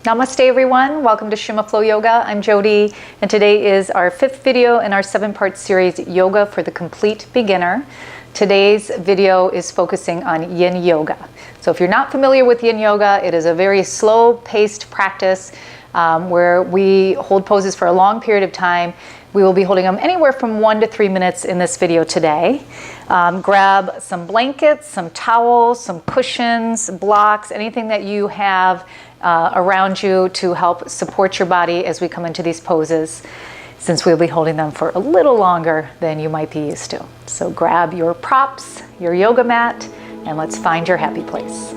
Namaste everyone, welcome to Shima Flow Yoga. I'm Jody and today is our 5th video in our 7-part series, Yoga for the Complete Beginner. Today's video is focusing on Yin Yoga. So if you're not familiar with Yin Yoga, it is a very slow-paced practice where we hold poses for a long period of time. We will be holding them anywhere from 1 to 3 minutes in this video today. Grab some blankets, some towels, some cushions, blocks, anything that you have around you to help support your body as we come into these poses, since we'll be holding them for a little longer than you might be used to. So grab your props, your yoga mat, and let's find your happy place.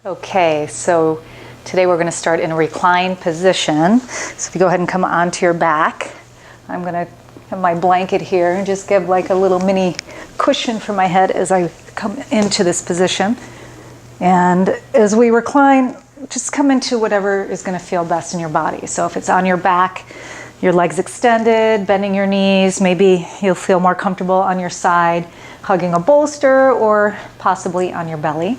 Okay, so today we're going to start in a recline position. So if you go ahead and come onto your back, I'm going to have my blanket here and just give like a little mini cushion for my head as I come into this position. And as we recline, just come into whatever is going to feel best in your body. So if it's on your back, your legs extended, bending your knees, maybe you'll feel more comfortable on your side, hugging a bolster or possibly on your belly.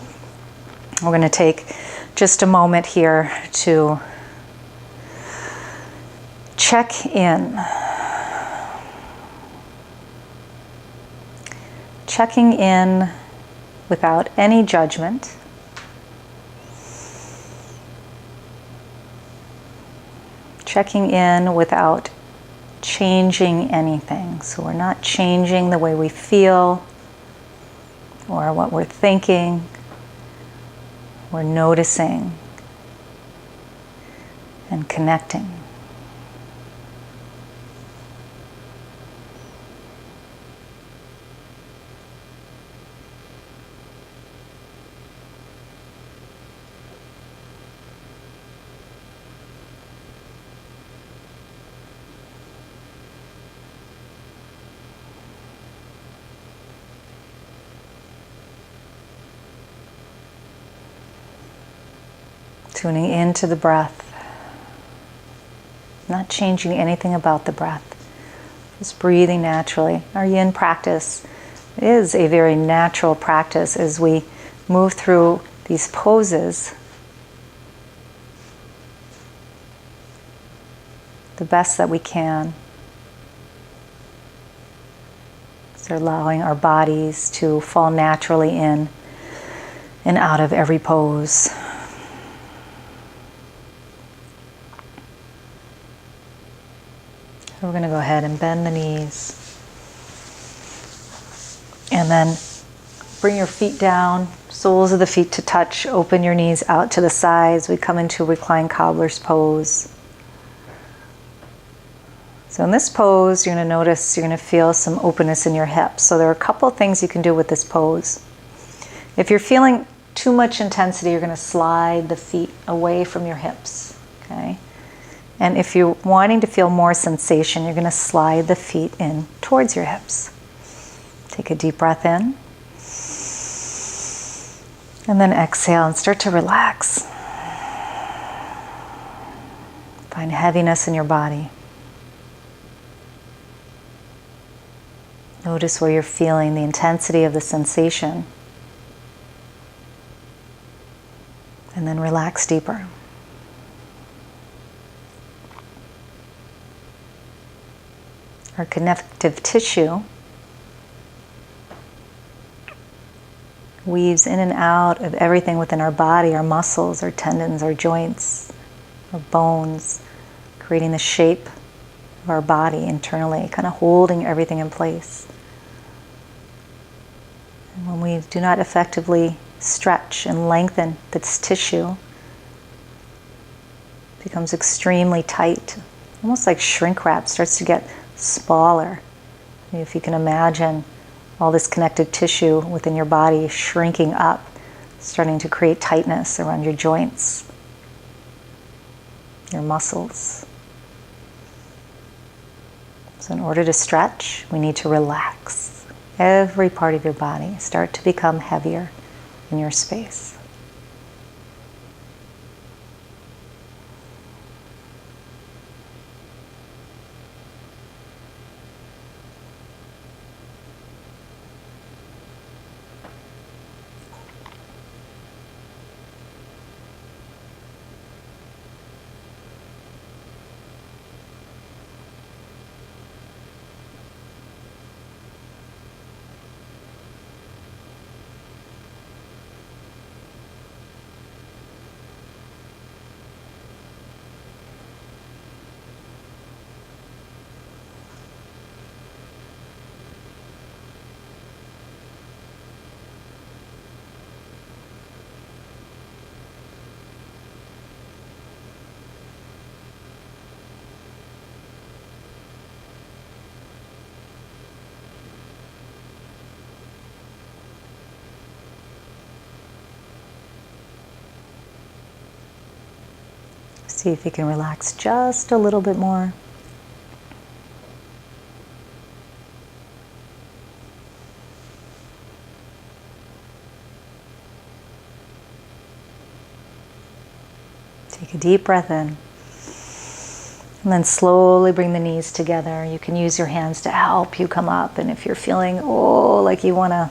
We're going to take just a moment here to check in. Checking in without any judgment. Checking in without changing anything. So we're not changing the way we feel or what we're thinking. We're noticing and connecting. Tuning into the breath, not changing anything about the breath, just breathing naturally. Our Yin practice is a very natural practice as we move through these poses the best that we can. So allowing our bodies to fall naturally in and out of every pose. We're going to go ahead and bend the knees. And then bring your feet down, soles of the feet to touch. Open your knees out to the sides. We come into reclined cobbler's pose. So in this pose, you're going to notice, you're going to feel some openness in your hips. So there are a couple of things you can do with this pose. If you're feeling too much intensity, you're going to slide the feet away from your hips. Okay? And if you're wanting to feel more sensation, you're going to slide the feet in towards your hips. Take a deep breath in. And then exhale and start to relax. Find heaviness in your body. Notice where you're feeling the intensity of the sensation. And then relax deeper. Our connective tissue weaves in and out of everything within our body, our muscles, our tendons, our joints, our bones, creating the shape of our body internally, kind of holding everything in place. And when we do not effectively stretch and lengthen this tissue, it becomes extremely tight, almost like shrink wrap, starts to get smaller. If you can imagine all this connective tissue within your body shrinking up, starting to create tightness around your joints, your muscles. So in order to stretch, we need to relax every part of your body. Start to become heavier in your space. See if you can relax just a little bit more. Take a deep breath in. And then slowly bring the knees together. You can use your hands to help you come up. And if you're feeling, like you want to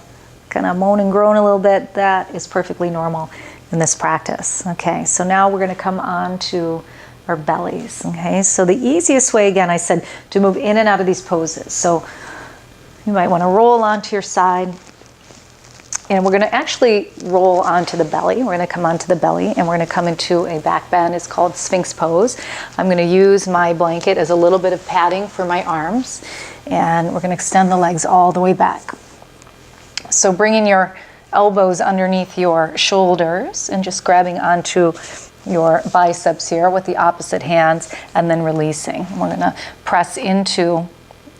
kind of moan and groan a little bit, that is perfectly normal in this practice. Okay, so now we're going to come on to our bellies. Okay, so the easiest way, again, I said to move in and out of these poses. So you might want to roll onto your side. And we're going to actually roll onto the belly. We're going to come onto the belly and we're going to come into a back bend. It's called Sphinx pose. I'm going to use my blanket as a little bit of padding for my arms. And we're going to extend the legs all the way back. So bringing your elbows underneath your shoulders and just grabbing onto your biceps here with the opposite hands and then releasing. We're going to press into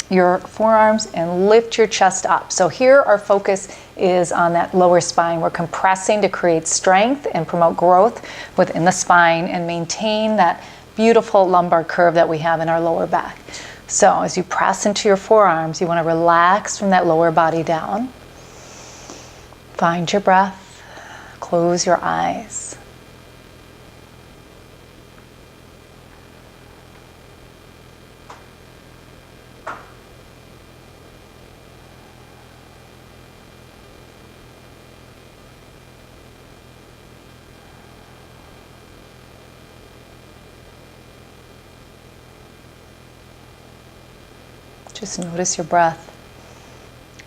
your forearms and lift your chest up. So here our focus is on that lower spine. We're compressing to create strength and promote growth within the spine and maintain that beautiful lumbar curve that we have in our lower back. So as you press into your forearms, you want to relax from that lower body down. Find your breath. Close your eyes. Just notice your breath.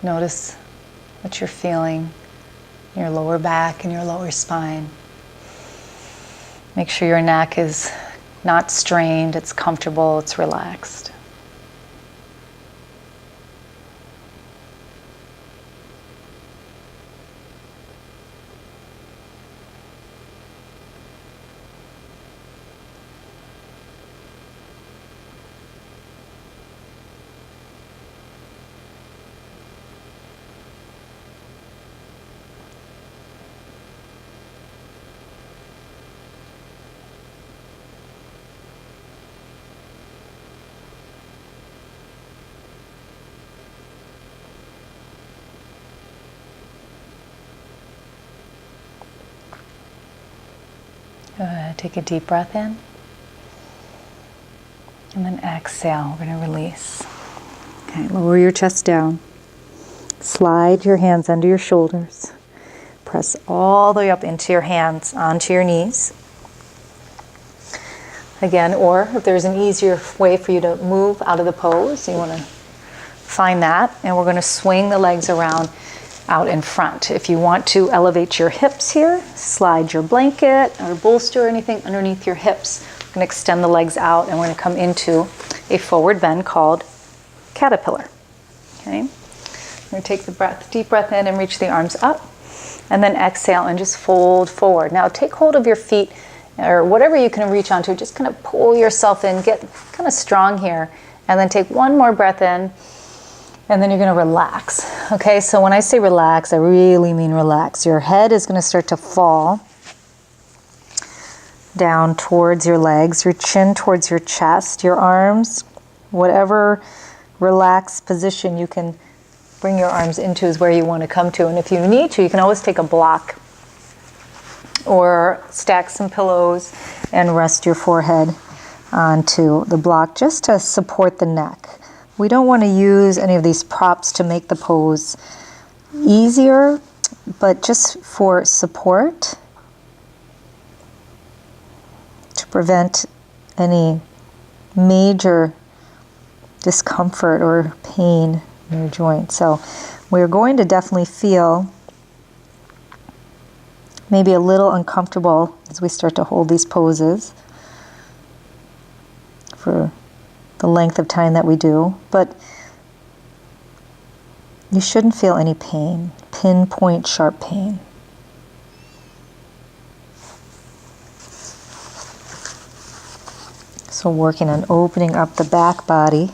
Notice what you're feeling in your lower back and your lower spine. Make sure your neck is not strained, it's comfortable, it's relaxed. Good. Take a deep breath in. And then exhale. We're going to release. Okay, lower your chest down. Slide your hands under your shoulders. Press all the way up into your hands, onto your knees. Again, or if there's an easier way for you to move out of the pose, you want to find that. And we're going to swing the legs around out in front. If you want to elevate your hips here, slide your blanket or bolster or anything underneath your hips. We're going to extend the legs out and we're going to come into a forward bend called caterpillar. Okay, we're going to take the deep breath in and reach the arms up, and then exhale and just fold forward. Now take hold of your feet or whatever you can reach onto. Just kind of pull yourself in, get kind of strong here, and then take one more breath in. And then you're going to relax. Okay, so when I say relax, I really mean relax. Your head is going to start to fall down towards your legs, your chin towards your chest, your arms, whatever relaxed position you can bring your arms into is where you want to come to. And if you need to, you can always take a block or stack some pillows and rest your forehead onto the block just to support the neck. We don't want to use any of these props to make the pose easier, but just for support to prevent any major discomfort or pain in your joint. So we're going to definitely feel maybe a little uncomfortable as we start to hold these poses for the length of time that we do, but you shouldn't feel any pain, pinpoint sharp pain. So working on opening up the back body,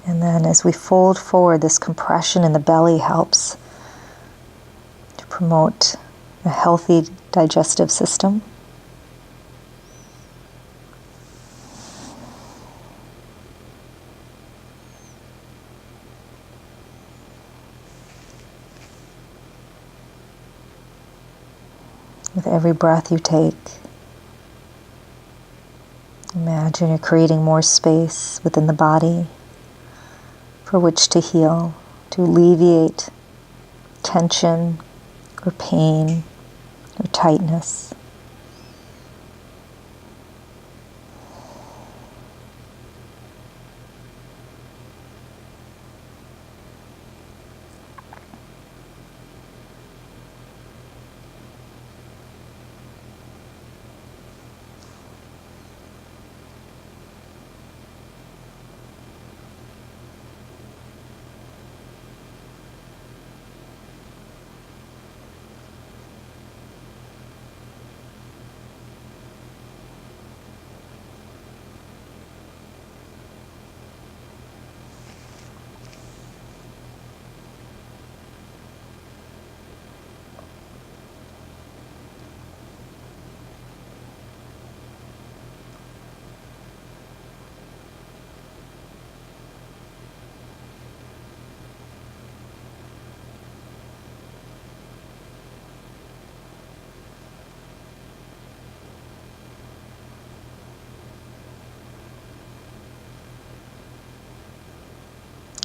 and then as we fold forward, this compression in the belly helps to promote a healthy digestive system. With every breath you take, imagine you're creating more space within the body for which to heal, to alleviate tension or pain or tightness.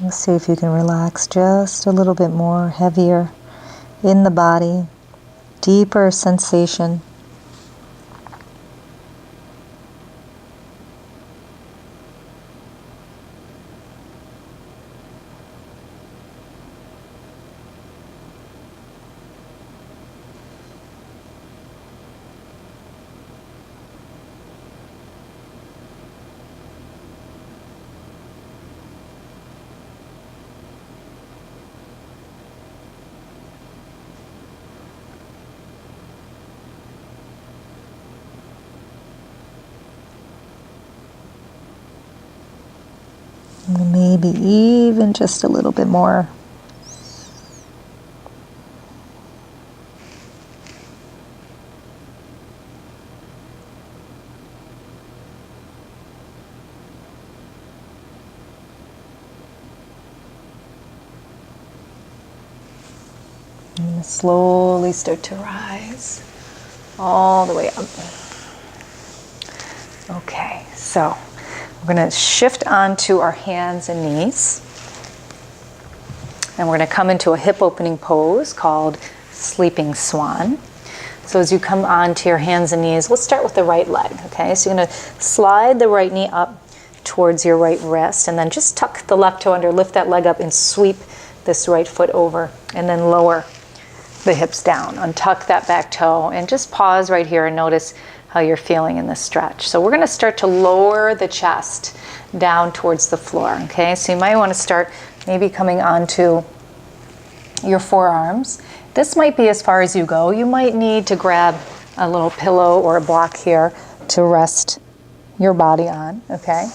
Let's see if you can relax just a little bit more, heavier in the body, deeper sensation. Maybe even just a little bit more. And slowly start to rise all the way up. Okay, so we're going to shift onto our hands and knees. And we're going to come into a hip opening pose called Sleeping Swan. So as you come onto your hands and knees, let's start with the right leg, okay? So you're going to slide the right knee up towards your right wrist, and then just tuck the left toe under, lift that leg up and sweep this right foot over, and then lower the hips down. Untuck that back toe and just pause right here and notice how you're feeling in this stretch. So we're going to start to lower the chest down towards the floor, okay? So you might want to start maybe coming onto your forearms. This might be as far as you go. You might need to grab a little pillow or a block here to rest your body on, okay?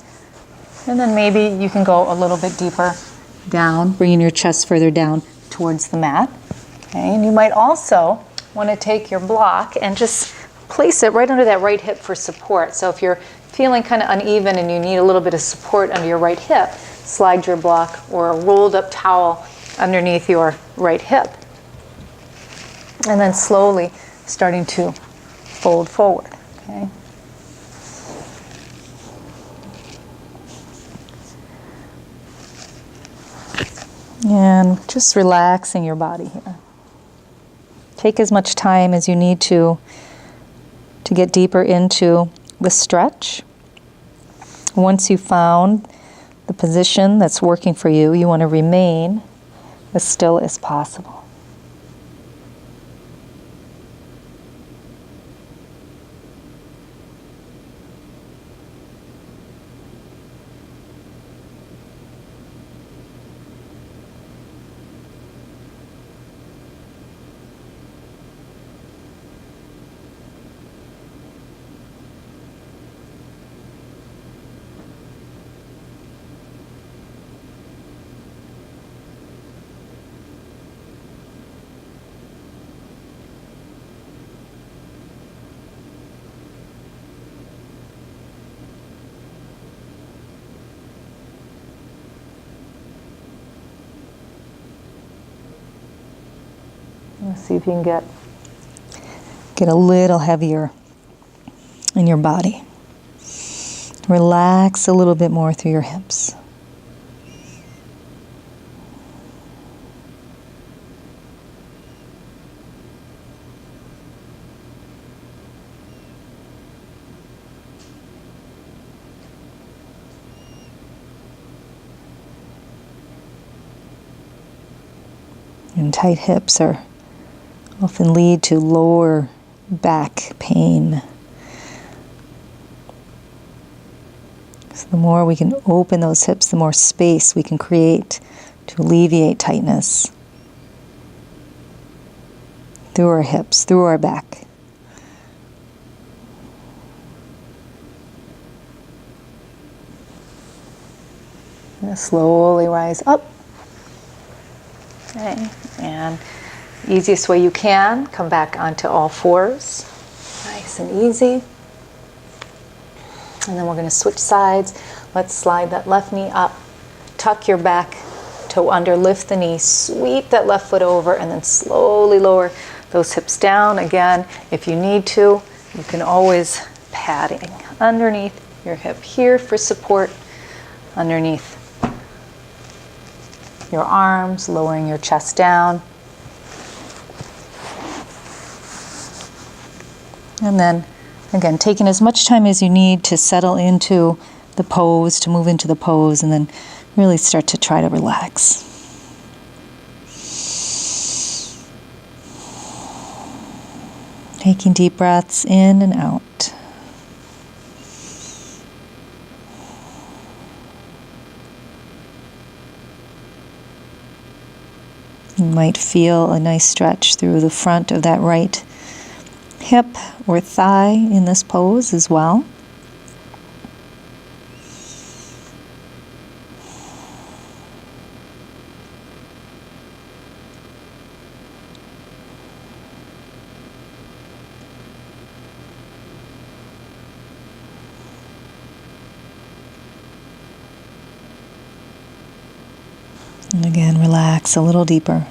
And then maybe you can go a little bit deeper down, bringing your chest further down towards the mat. Okay, and you might also want to take your block and just place it right under that right hip for support. So if you're feeling kind of uneven and you need a little bit of support under your right hip, slide your block or a rolled up towel underneath your right hip. And then slowly starting to fold forward. Okay. And just relaxing your body here. Take as much time as you need to get deeper into the stretch. Once you've found the position that's working for you, you want to remain as still as possible. Let's see if you can get a little heavier in your body. Relax a little bit more through your hips. And tight hips often lead to lower back pain. So the more we can open those hips, the more space we can create to alleviate tightness through our hips, through our back. And slowly rise up. Okay, and easiest way you can, come back onto all fours. Nice and easy. And then we're going to switch sides. Let's slide that left knee up, tuck your back toe under, lift the knee, sweep that left foot over, and then slowly lower those hips down. Again, if you need to, you can always padding underneath your hip here for support, underneath your arms, lowering your chest down. And then, again, taking as much time as you need to settle into the pose, to move into the pose, and then really start to try to relax. Taking deep breaths in and out. You might feel a nice stretch through the front of that right hip or thigh in this pose as well. And again, relax a little deeper.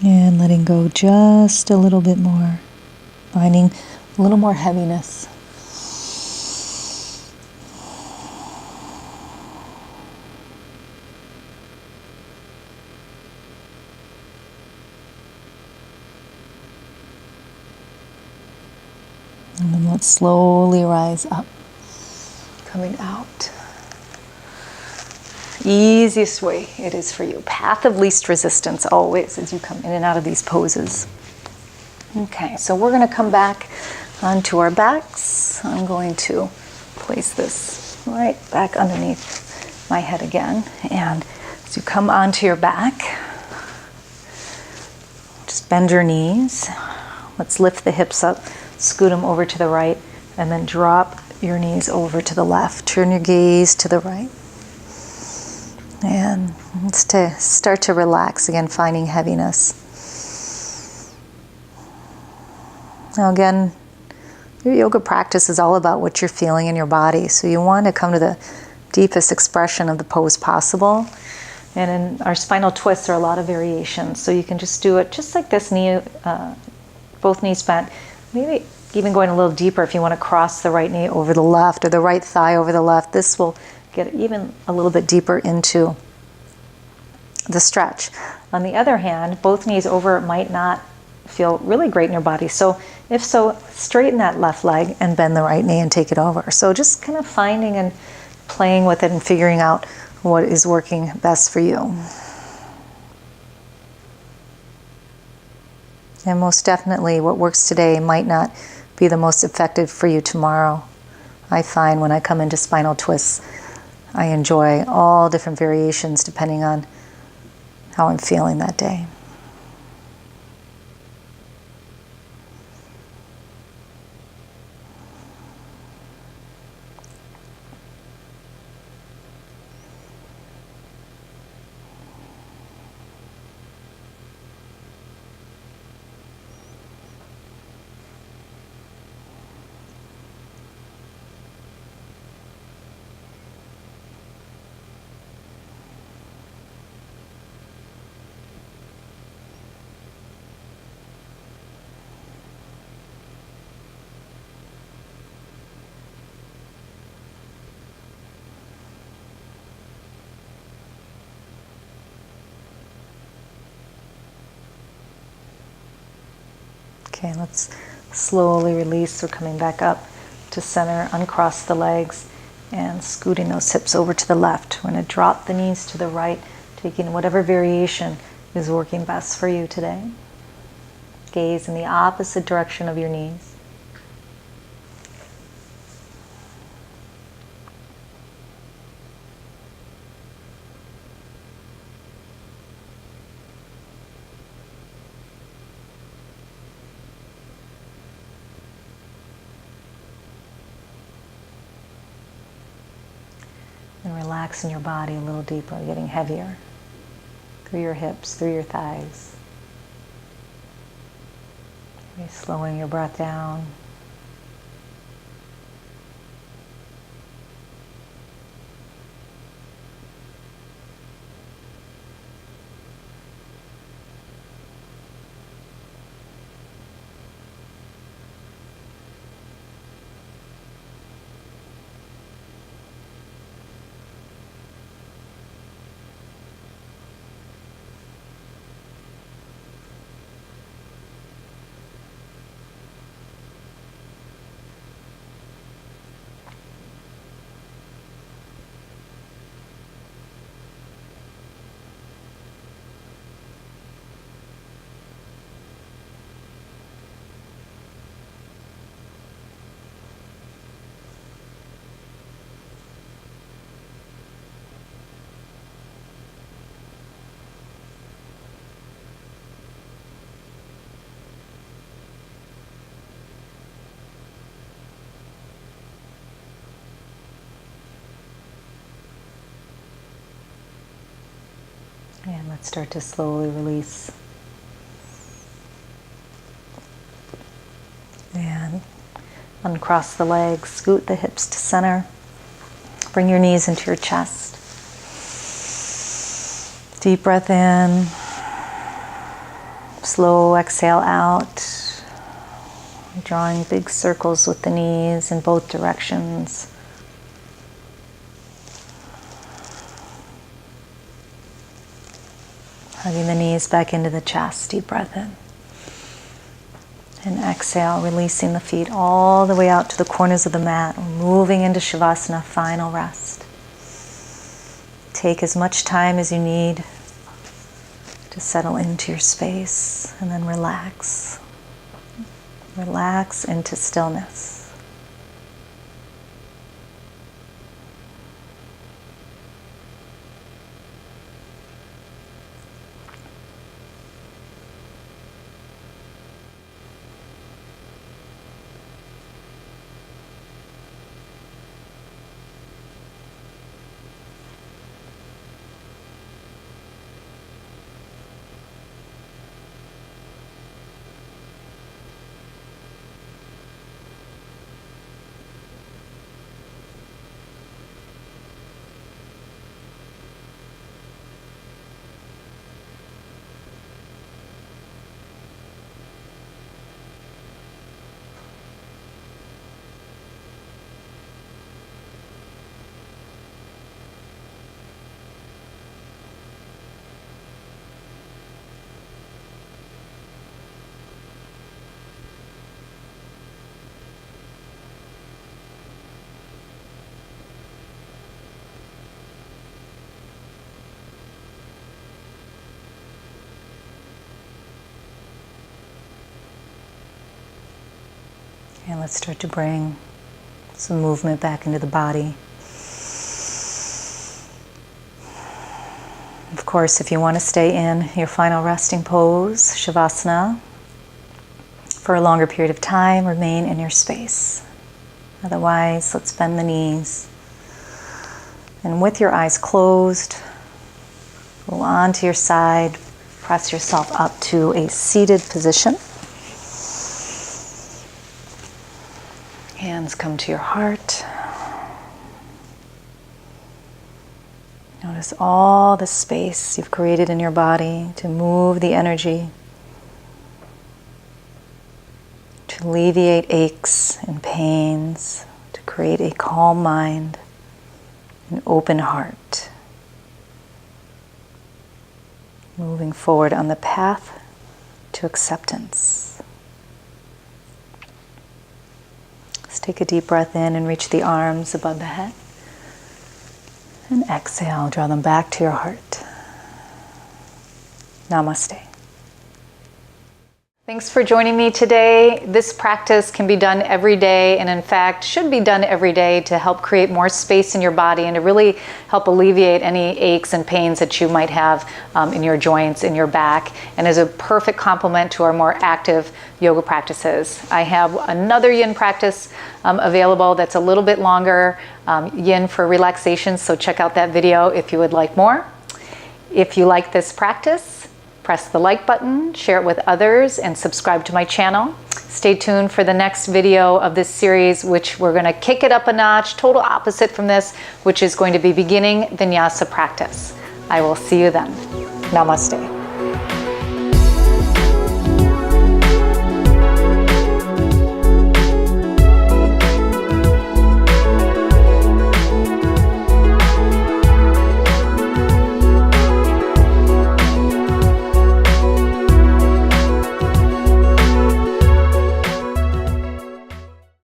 And letting go just a little bit more, finding a little more heaviness. And then let's slowly rise up, coming out. Easiest way it is for you. Path of least resistance always as you come in and out of these poses. Okay, so we're going to come back onto our backs. I'm going to place this right back underneath my head again. And as you come onto your back, just bend your knees. Let's lift the hips up, scoot them over to the right, and then drop your knees over to the left. Turn your gaze to the right. And it's to start to relax again, finding heaviness. Now again, your yoga practice is all about what you're feeling in your body. So you want to come to the deepest expression of the pose possible. And in our spinal twists, there are a lot of variations. So you can just do it just like this, knee, both knees bent. Maybe even going a little deeper if you want to cross the right knee over the left or the right thigh over the left. This will get even a little bit deeper into the stretch. On the other hand, both knees over might not feel really great in your body. So if so, straighten that left leg and bend the right knee and take it over. So just kind of finding and playing with it and figuring out what is working best for you. And most definitely what works today might not be the most effective for you tomorrow. I find when I come into spinal twists, I enjoy all different variations depending on how I'm feeling that day. Okay, let's slowly release. We're coming back up to center, uncross the legs, and scooting those hips over to the left. We're going to drop the knees to the right, taking whatever variation is working best for you today. Gaze in the opposite direction of your knees. And relax in your body a little deeper, getting heavier through your hips, through your thighs. Maybe slowing your breath down. And let's start to slowly release. And uncross the legs, scoot the hips to center. Bring your knees into your chest. Deep breath in. Slow exhale out. Drawing big circles with the knees in both directions. Hugging the knees back into the chest. Deep breath in. And exhale, releasing the feet all the way out to the corners of the mat. We're moving into Shavasana, final rest. Take as much time as you need to settle into your space, and then relax. Relax into stillness. And let's start to bring some movement back into the body. Of course, if you want to stay in your final resting pose, Shavasana, for a longer period of time, remain in your space. Otherwise, let's bend the knees. And with your eyes closed, roll onto your side, press yourself up to a seated position. Hands come to your heart. Notice all the space you've created in your body to move the energy, to alleviate aches and pains, to create a calm mind, an open heart. Moving forward on the path to acceptance. Let's take a deep breath in and reach the arms above the head. And exhale, draw them back to your heart. Namaste. Thanks for joining me today. This practice can be done every day, and in fact should be done every day to help create more space in your body and to really help alleviate any aches and pains that you might have in your joints, in your back, and is a perfect complement to our more active yoga practices. I have another yin practice available that's a little bit longer, yin for relaxation, so check out that video if you would like more. If you like this practice, press the like button, share it with others, and subscribe to my channel. Stay tuned for the next video of this series, which we're going to kick it up a notch, total opposite from this, which is going to be beginning vinyasa practice. I will see you then. Namaste.